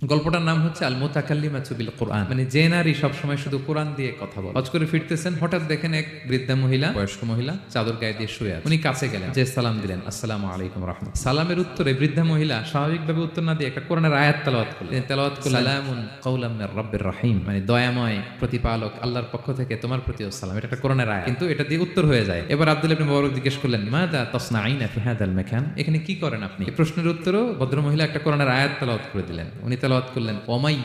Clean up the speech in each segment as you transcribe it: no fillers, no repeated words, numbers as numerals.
গল্পটার নাম হচ্ছে আল মুতাকাল্লিমাতু বিল কোরআন। মানে যে নারী সবসময় শুধু কোরআন দিয়ে কথা বলে। হজ করে ফিরতেছেন, হঠাৎ দেখেন এক বৃদ্ধা মহিলা, বয়স্ক মহিলা চাদর গায়ে দিয়ে শুয়ে আছে। উনি কাছে গেলেন, যে সালাম দিলেন, আসসালামু আলাইকুম রাহমাতুল্লাহ। সালামের উত্তরে বৃদ্ধা মহিলা স্বাভাবিকভাবে উত্তর না দিয়ে একটা কোরআনের আয়াত তেলাওয়াত করলেন। তিনি তেলাওয়াত করলেন, সালামুন কাওলাম মির রাব্বির রহিম, মানে দয়াময় প্রতিপালক আল্লাহর পক্ষ থেকে তোমার প্রতিও সালাম। এটা একটা কোরআনের আয়াত, কিন্তু এটা দিয়ে উত্তর হয়ে যায়। এবার আব্দুল্লাহ ইবনে মুবারক জিজ্ঞেস করলেন, মাযা তাসনাঈনা ফি হাযাল মাকান, এখানে কি করেন আপনি? এই প্রশ্নের উত্তরও ভদ্রমহিলা একটা কোরআনের আয়াত তেলাওয়াত করে দিলেন। উনি তেলাওয়াত করলেন,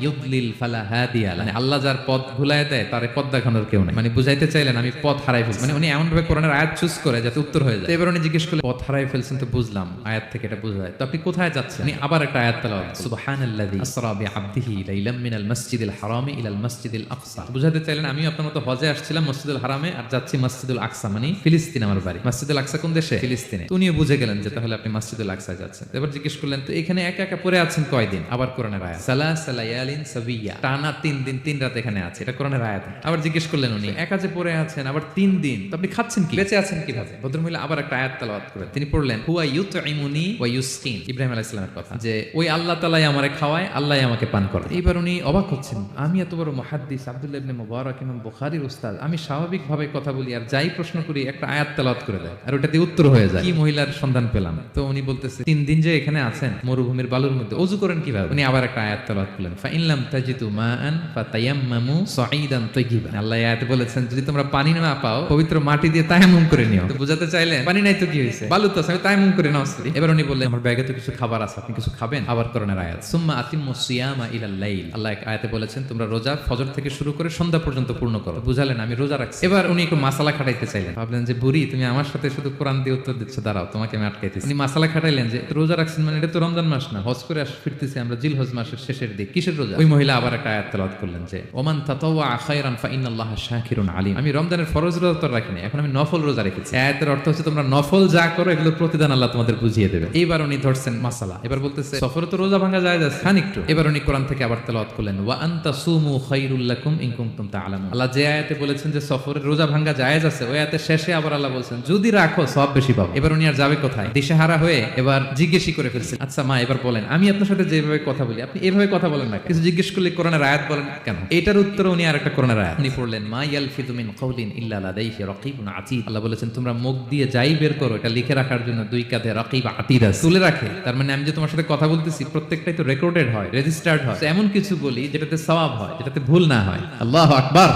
ইউদলিল ফালা হাদিয়া লাহু, মানে আল্লাহ যার পথ ভুলায় দেয় তারে পথ দেখানোর কেউ নাই। মানে বুঝাইতে চাইলেন আমি পথ হারাই ফেলছি। মানে উনি এমন ভাবে কোরআনের আয়াত চুজ করে যাতে উত্তর হয়ে যায়। এবার উনি জিজ্ঞেস করলেন, পথ হারাই ফেলছেন তো বুঝলাম, আয়াত থেকে এটা বোঝা যায়, তো আপনি কোথায় যাচ্ছেন? উনি আবার একটা আয়াত তেলাওয়াত করলেন, সুবহানাল্লাযী আসরা বিআবদিহি লাইলাম মিনাল মাসজিদিল হারামি ইলাল মাসজিদিল আকসা। বুঝাতে চাইলেন আমি আপনার মতো হজে আসছিলাম মসজিদুল হারামে, আর যাচ্ছি মসজিদুল আকসা, মানে ফিলিস্তিন আমার বাড়ি। মসজিদুল আকসা কোন দেশে? ফিলিস্তিনে। তো উনিও বুঝে গেলেন যে তাহলে আপনি মসজিদুল আকসায় যাচ্ছেন। এবার জিজ্ঞেস করলেন, তো এখানে একা একা পড়ে আছেন কয়দিন? আবার কোরআনের আয়াত, সালাসা লায়ালিন সাবিয়া, টানা 3 দিন 3 রাত এখানে আছে, এটা কোরআনের আয়াত। আবার জিজ্ঞেস করলেন উনি, একা যে পড়ে আছেন আবার 3 দিন, তো আপনি খাচ্ছেন কি, বেঁচে আছেন কিভাবে? ভদ্রমহিলা আবার একটা আয়াত তেলাওয়াত করেন। তিনি পড়লেন, হুয়া ইউতঈমুনি ওয়া ইউসকিন, ইব্রাহিম আলাইহিস সালামের কথা, যে ওই আল্লাহ তাআলাই আমারে খাওয়ায়, আল্লাহই আমাকে পান করে। এইবার উনি অবাক হচ্ছেন, আমি এত বড় মুহাদ্দিস আব্দুল্লাহ ইবনে মুবারক ইমাম বুখারীর উস্তাদ, আমি স্বাভাবিকভাবে কথা বলি আর যাই প্রশ্ন করি একটা আয়াত তেলাওয়াত করে দেয় আর ওটা দিয়ে উত্তর হয়ে যায়। কি মহিলার সন্ধান পেলাম? তো উনি বলতেছে, 3 দিন যে এখানে আছেন মরুভূমির বালুর মধ্যে, ওযু করেন কিভাবে? উনি আবার একটা আয়াত তেলাওয়াত করলেন, ফা ইন লাম তাজিদু মাআন ফাতায়াম্মামু সাঈদান তাইয়িবা, আল্লাহ আয়াতে বলেছেন যদি তোমরা পানি না পাও পবিত্র মাটি দিয়ে তায়াম্মুম করে নিও। তো বুঝাতে চাইলেন পানি নাই তো কি হইছে, বালু তো আছে, আমি তায়াম্মুম করে নাও। এবার উনি বললেন, আমার ব্যাগে তো কিছু খাবার আছে, আপনি কিছু খাবেন? আবার কোরআনের আয়াত, সুম্মা আতিম্মুস সিয়ামা ইলাল লাইল, আল্লাহ এক আয়াতে বলেছেন তোমরা রোজা ফজর থেকে শুরু করে সন্ধ্যা পর্যন্ত পূর্ণ করো। বুঝালেন আমি রোজা রাখছি। এবার উনি একটু মাসালা খাটাইতে চাইলেন, ভাবলেন যে বুড়ি তুমি আমার সাথে শুধু কোরআন দিয়ে উত্তর দিচ্ছ, দাঁড়াও তোমাকে আমি আটকাইতেছি। উনি মাসালা খাটাইলেন যে রোজা রাখছেন মানে এটা তো রমজান মাস না, হজ করে ফিরতেছি আমরা জিলহজ মাসের শেষের দিক, কিসের রোজা? ওই মহিলা আবার একটা আয়াত তেলাওয়াত করলেন যে ওমান তাতাওয়া খায়রান ফাইনাল্লাহা শাকিরুন আলিম, আমি রমজানের ফরজ রোজা তো রাখিনি, এখন আমি নফল রোজা রেখেছি। আয়াতের অর্থ হচ্ছে তোমরা নফল যা করো এগুলো প্রতিদান আল্লাহ তোমাদের বুঝিয়ে দেবে। এইবার উনি ধরছেন মাসালা, এবার বলতেছে সফরে তো রোজা ভাঙা যায় যাচ্ছে খান একটু। এবার উনি কোরআন থেকে আবার তেলাওয়াত করলেন, ওয়া আনতা সুমু খায়রুল লাকুম ইন কুনতুম তাআলামুন, আল্লাহ যে আয়াতে বলেছেন যে সফরে রোজা ভাঙা জায়েজ আছে, ওই আয়াতের শেষে আবার আল্লাহ বলেছেন যদি রাখো সওয়াব বেশি পাবে। এবার উনি আর যাবে কোথায়? দিশেহারা হয়ে এবার জিজ্ঞেসই করে ফেলছেন, আচ্ছা মা এবার বলেন আমি আপনার সাথে যেভাবে কথা বলি আপনি এভাবে কথা বলেন না, কিছু জিজ্ঞেস করলে কোরআনের আয়াত বলেন কেন? এটার উত্তরে উনি আরেকটা কোরআনের আয়াত উনি পড়লেন, মা ইয়ালফিযু মিন কাওলিন ইল্লা লাদাইহি রাকিবুন আতীদ, আল্লাহ বলেছেন তোমরা মুখ দিয়ে যাই বের করো এটা লিখে রাখার জন্য 2 কাঁধে রাকিব আতীদ আছে, তুলে রাখে। তার মানে আমি যে তোমার সাথে কথা বলতেছি প্রত্যেকটাই তো রেকর্ডেড হয়, রেজিস্টার্ড হয়, এমন কিছু বলি যেটাতে সওয়াব হয়, যেটাতে ভুল না হয়। আল্লাহু আকবার।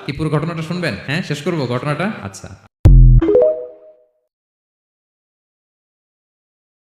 কি পুরো ঘটনাটা শুনবেন? হ্যাঁ শেষ করবো ঘটনাটা? আচ্ছা।